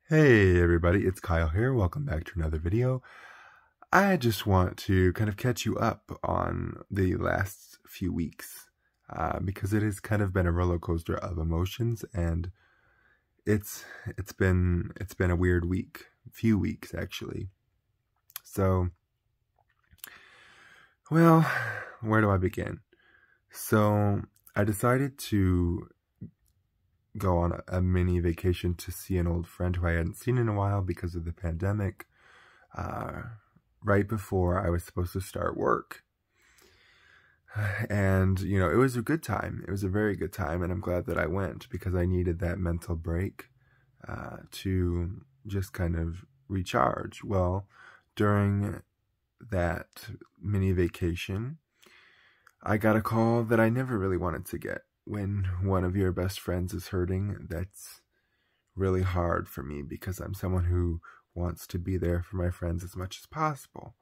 Hey everybody, it's Kyle here. Welcome back to another video. I just want to kind of catch you up on the last few weeks because it has kind of been a roller coaster of emotions, and it's been a weird few weeks actually. So, well, where do I begin? So I decided to go on a mini vacation to see an old friend who I hadn't seen in a while because of the pandemic, right before I was supposed to start work. And, you know, it was a good time. It was a very good time, and I'm glad that I went because I needed that mental break to just kind of recharge. Well, during that mini vacation, I got a call that I never really wanted to get. When one of your best friends is hurting, that's really hard for me because I'm someone who wants to be there for my friends as much as possible.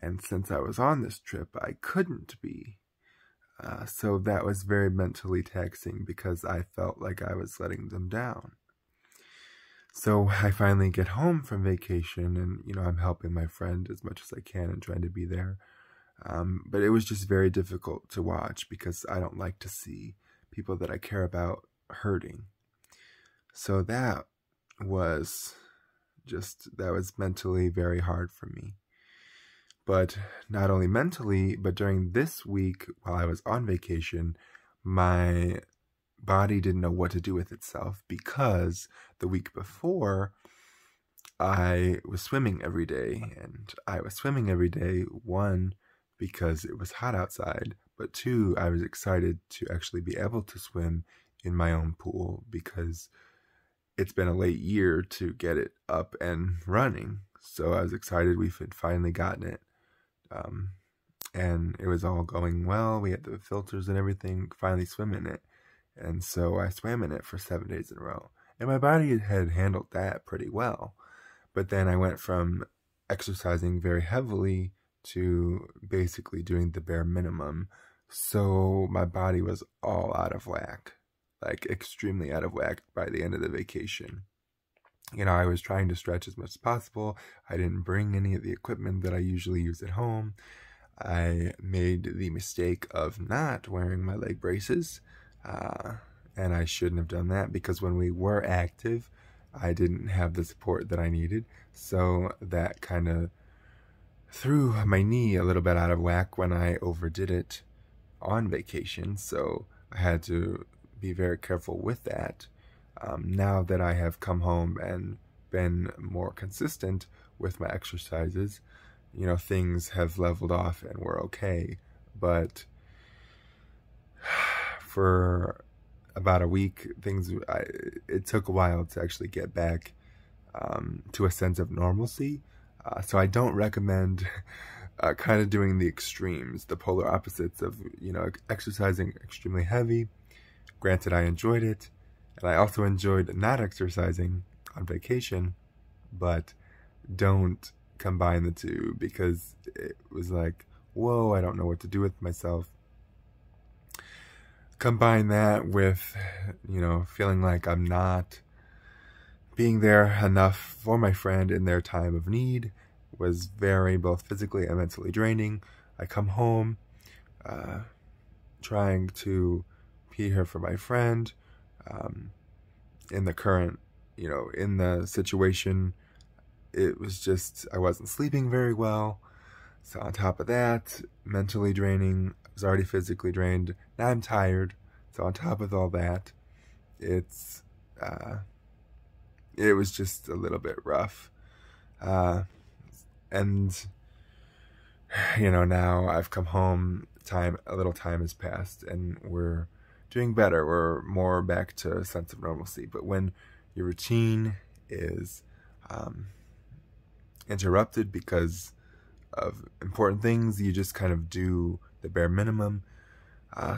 And since I was on this trip, I couldn't be. So that was very mentally taxing because I felt like I was letting them down. So I finally get home from vacation and, you know, I'm helping my friend as much as I can and trying to be there. But it was just very difficult to watch because I don't like to see people that I care about hurting. So that was mentally very hard for me. But not only mentally, but during this week while I was on vacation, my body didn't know what to do with itself because the week before I was swimming every day, and I was swimming every day, one, because it was hot outside, but two, I was excited to actually be able to swim in my own pool because it's been a late year to get it up and running. So I was excited we had finally gotten it. And it was all going well. We had the filters and everything, finally swim in it. And so I swam in it for 7 days in a row. And my body had handled that pretty well. But then I went from exercising very heavily to basically doing the bare minimum. So my body was all out of whack, like extremely out of whack by the end of the vacation. You know, I was trying to stretch as much as possible. I didn't bring any of the equipment that I usually use at home. I made the mistake of not wearing my leg braces, and I shouldn't have done that because when we were active, I didn't have the support that I needed. So that kind of threw my knee a little bit out of whack when I overdid it on vacation. So I had to be very careful with that. Now that I have come home and been more consistent with my exercises, you know, things have leveled off and we're okay. But for about a week, it took a while to actually get back to a sense of normalcy. So I don't recommend kind of doing the extremes, the polar opposites of, you know, exercising extremely heavy. Granted, I enjoyed it, and I also enjoyed not exercising on vacation, but don't combine the two because it was like, whoa, I don't know what to do with myself. Combine that with, you know, feeling like I'm not being there enough for my friend in their time of need was very both physically and mentally draining. I come home trying to be here for my friend in the current, you know, in the situation. It was just, I wasn't sleeping very well. So on top of that, mentally draining. I was already physically drained. Now I'm tired. So on top of all that, it was just a little bit rough. And, you know, now I've come home, a little time has passed, and we're doing better. We're more back to a sense of normalcy. But when your routine is interrupted because of important things, you just kind of do the bare minimum.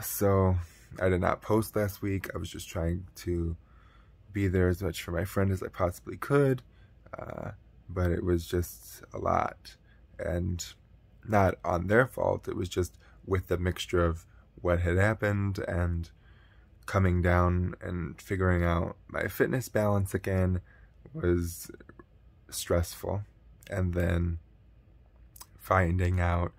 So I did not post last week. I was just trying to be there as much for my friend as I possibly could. But it was just a lot, and not on their fault. It was just with the mixture of what had happened and coming down and figuring out my fitness balance again was stressful. And then finding out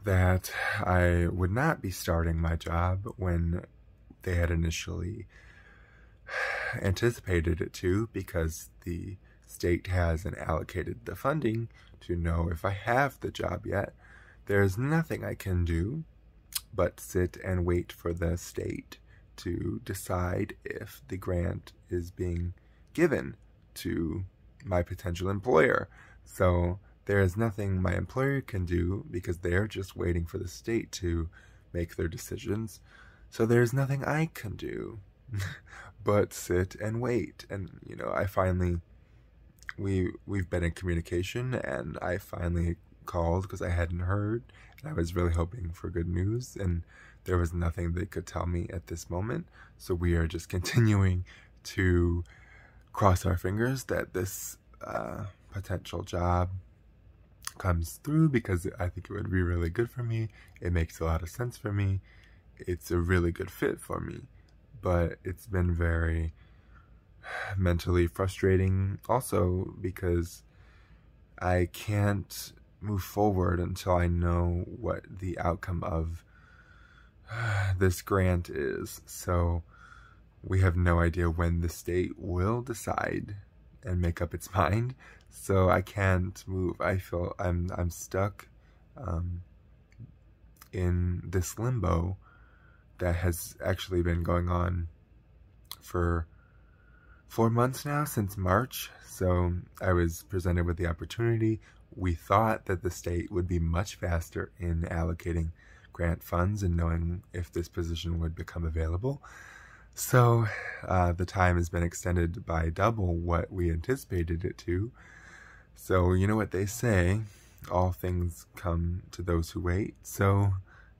that I would not be starting my job when they had initially anticipated it to, because the state hasn't allocated the funding to know if I have the job yet. There's nothing I can do but sit and wait for the state to decide if the grant is being given to my potential employer. So there is nothing my employer can do because they're just waiting for the state to make their decisions. So there's nothing I can do but sit and wait. And, you know, we've been in communication, and I finally called because I hadn't heard, and I was really hoping for good news, and there was nothing they could tell me at this moment. So we are just continuing to cross our fingers that this potential job comes through, because I think it would be really good for me. It makes a lot of sense for me. It's a really good fit for me. But it's been very mentally frustrating also, because I can't move forward until I know what the outcome of this grant is. So we have no idea when the state will decide and make up its mind. So I can't move. I feel I'm stuck in this limbo that has actually been going on for 4 months now, since March. So I was presented with the opportunity. We thought that the state would be much faster in allocating grant funds and knowing if this position would become available. So the time has been extended by double what we anticipated it to. So you know what they say, all things come to those who wait. So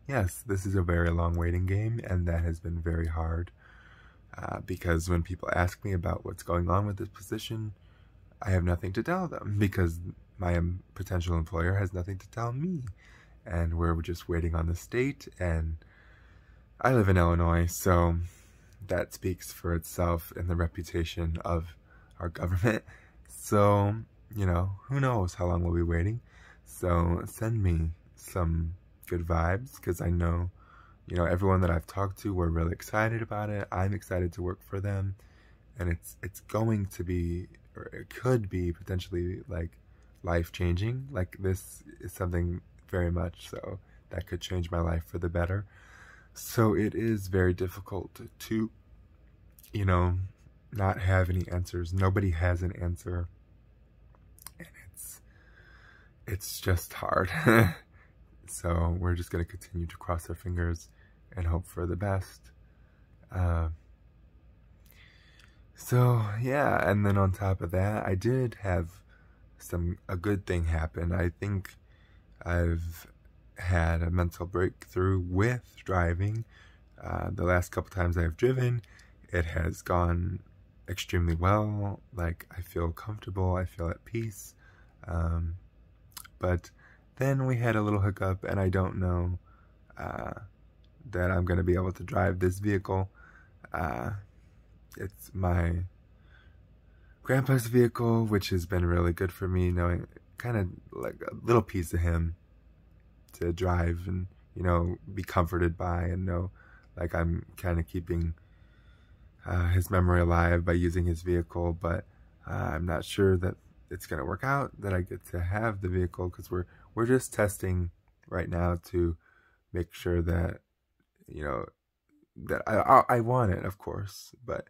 yes, this is a very long waiting game, and that has been very hard. Because when people ask me about what's going on with this position, I have nothing to tell them, because my potential employer has nothing to tell me. And we're just waiting on the state, and I live in Illinois, so that speaks for itself in the reputation of our government. So, you know, who knows how long we'll be waiting. So send me some good vibes, because I know, you know, everyone that I've talked to, we're really excited about it. I'm excited to work for them, and it's going to be, or it could be potentially, like, life-changing. Like, this is something very much so that could change my life for the better. So it is very difficult to, you know, not have any answers. Nobody has an answer, and it's just hard. So we're just going to continue to cross our fingers and hope for the best. So yeah, and then on top of that, I did have a good thing happen. I think I've had a mental breakthrough with driving. The last couple times I've driven, it has gone extremely well. Like, I feel comfortable, I feel at peace. But then we had a little hiccup, and I don't know that I'm going to be able to drive this vehicle. It's my grandpa's vehicle, which has been really good for me, knowing kind of like a little piece of him to drive and, you know, be comforted by, and know like I'm kind of keeping his memory alive by using his vehicle. But I'm not sure that it's going to work out, that I get to have the vehicle, because we're just testing right now to make sure that, you know, that I want it, of course. But,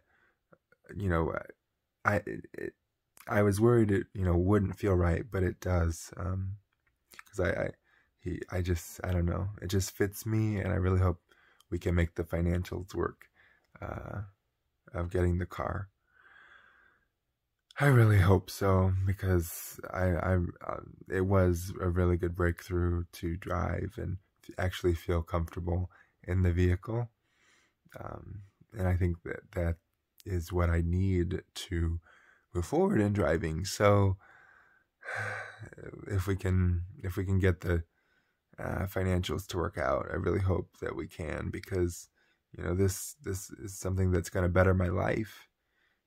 you know, I was worried it, you know, wouldn't feel right, but it does, because I don't know, it just fits me, and I really hope we can make the financials work of getting the car. I really hope so, because it was a really good breakthrough to drive and to actually feel comfortable in the vehicle. And I think that is what I need to move forward in driving. So if we can get the financials to work out, I really hope that we can, because, you know, this is something that's going to better my life.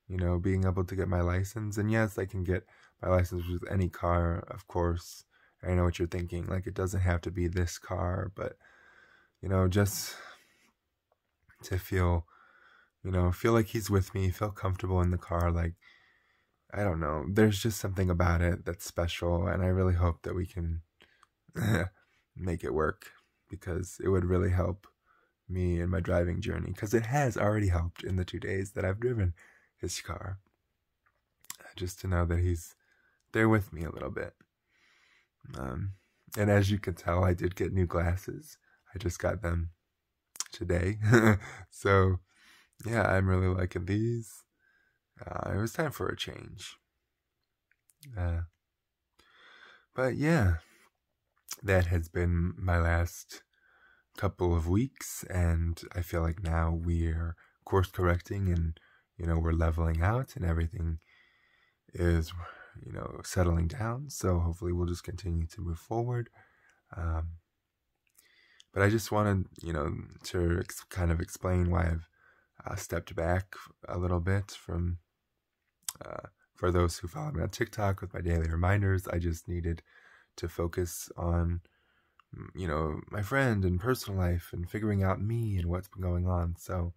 being able to get my license. And yes, I can get my license with any car, of course. I know what you're thinking. Like, it doesn't have to be this car, but, just to feel like he's with me, feel comfortable in the car. Like, I don't know. There's just something about it that's special. And I really hope that we can make it work, because it would really help me in my driving journey, because it has already helped in the 2 days that I've driven his car, just to know that he's there with me a little bit. And as you can tell, I did get new glasses. I just got them today. So yeah, I'm really liking these. It was time for a change. But yeah, that has been my last couple of weeks, and I feel like now we're course correcting, and we're leveling out, and everything is settling down. So hopefully we'll just continue to move forward. But I just wanted to kind of explain why I've stepped back a little bit from for those who follow me on TikTok with my daily reminders. I just needed to focus on my friend and personal life and figuring out me and what's been going on. So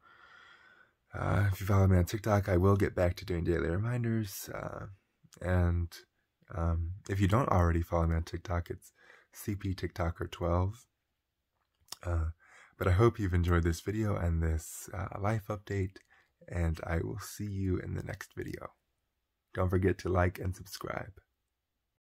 if you follow me on TikTok, I will get back to doing daily reminders. And if you don't already follow me on TikTok, it's CPTikToker12. But I hope you've enjoyed this video and this life update, and I will see you in the next video. Don't forget to like and subscribe.